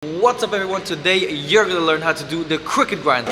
What's up everyone, today you're gonna learn how to do the crooked grind.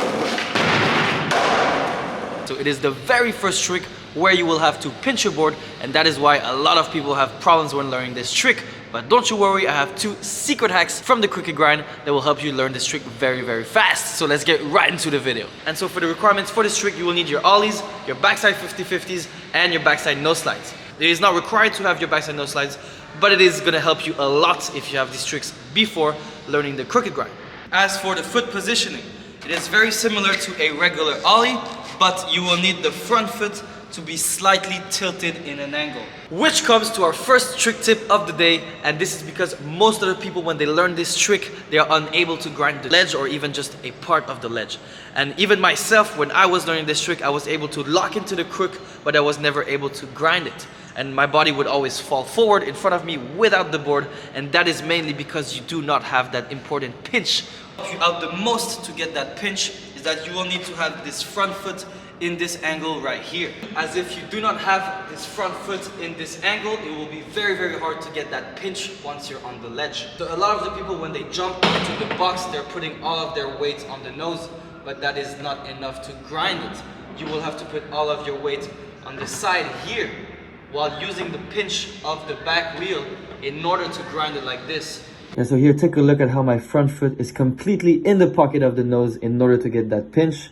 So it is the very first trick where you will have to pinch your board, and that is why a lot of people have problems when learning this trick. But don't you worry, I have 2 secret hacks from the crooked grind that will help you learn this trick very fast. So let's get right into the video. And so for the requirements for this trick, you will need your ollies, your backside 50-50s, and your backside no slides. It is not required to have your backside no slides, but it is gonna help you a lot if you have these tricks before learning the crooked grind. As for the foot positioning, it is very similar to a regular ollie, but you will need the front foot to be slightly tilted in an angle. Which comes to our first trick tip of the day, and this is because most of the people, when they learn this trick, they are unable to grind the ledge or even just a part of the ledge. And even myself, when I was learning this trick, I was able to lock into the crook, but I was never able to grind it. And my body would always fall forward in front of me without the board, and that is mainly because you do not have that important pinch. What helps you out the most to get that pinch is that you will need to have this front foot in this angle right here. As if you do not have this front foot in this angle, it will be very hard to get that pinch once you're on the ledge. So a lot of the people, when they jump into the box, they're putting all of their weight on the nose, but that is not enough to grind it. You will have to put all of your weight on the side here, while using the pinch of the back wheel in order to grind it like this. And so here, take a look at how my front foot is completely in the pocket of the nose in order to get that pinch.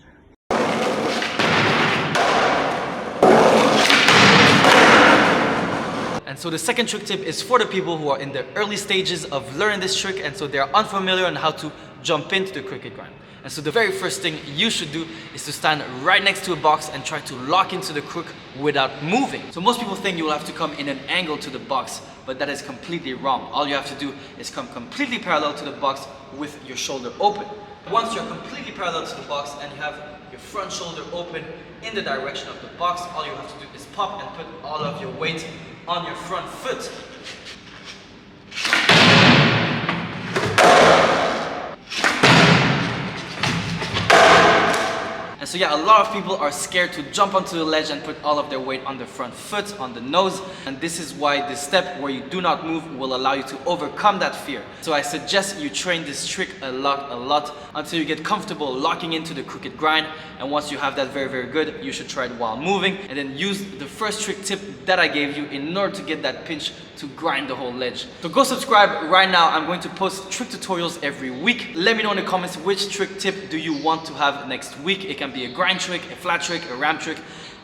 And so the second trick tip is for the people who are in the early stages of learning this trick, and so they are unfamiliar on how to jump into the crooked grind. And so the very first thing you should do is to stand right next to a box and try to lock into the crook without moving. So most people think you will have to come in an angle to the box, but that is completely wrong. All you have to do is come completely parallel to the box with your shoulder open. Once you're completely parallel to the box and you have your front shoulder open in the direction of the box, all you have to do is pop and put all of your weight on your front foot. And so yeah, a lot of people are scared to jump onto the ledge and put all of their weight on the front foot, on the nose. And this is why this step where you do not move will allow you to overcome that fear. So I suggest you train this trick a lot until you get comfortable locking into the crooked grind. And once you have that very good, you should try it while moving, and then use the first trick tip that I gave you in order to get that pinch to grind the whole ledge. So go subscribe right now. I'm going to post trick tutorials every week. Let me know in the comments which trick tip do you want to have next week. It can be a grind trick, a flat trick, a ram trick,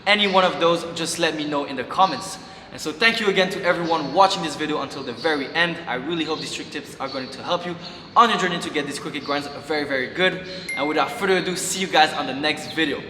any one of those, just let me know in the comments. And so thank you again to everyone watching this video until the very end. I really hope these trick tips are going to help you on your journey to get these crooked grinds very good. And without further ado, see you guys on the next video.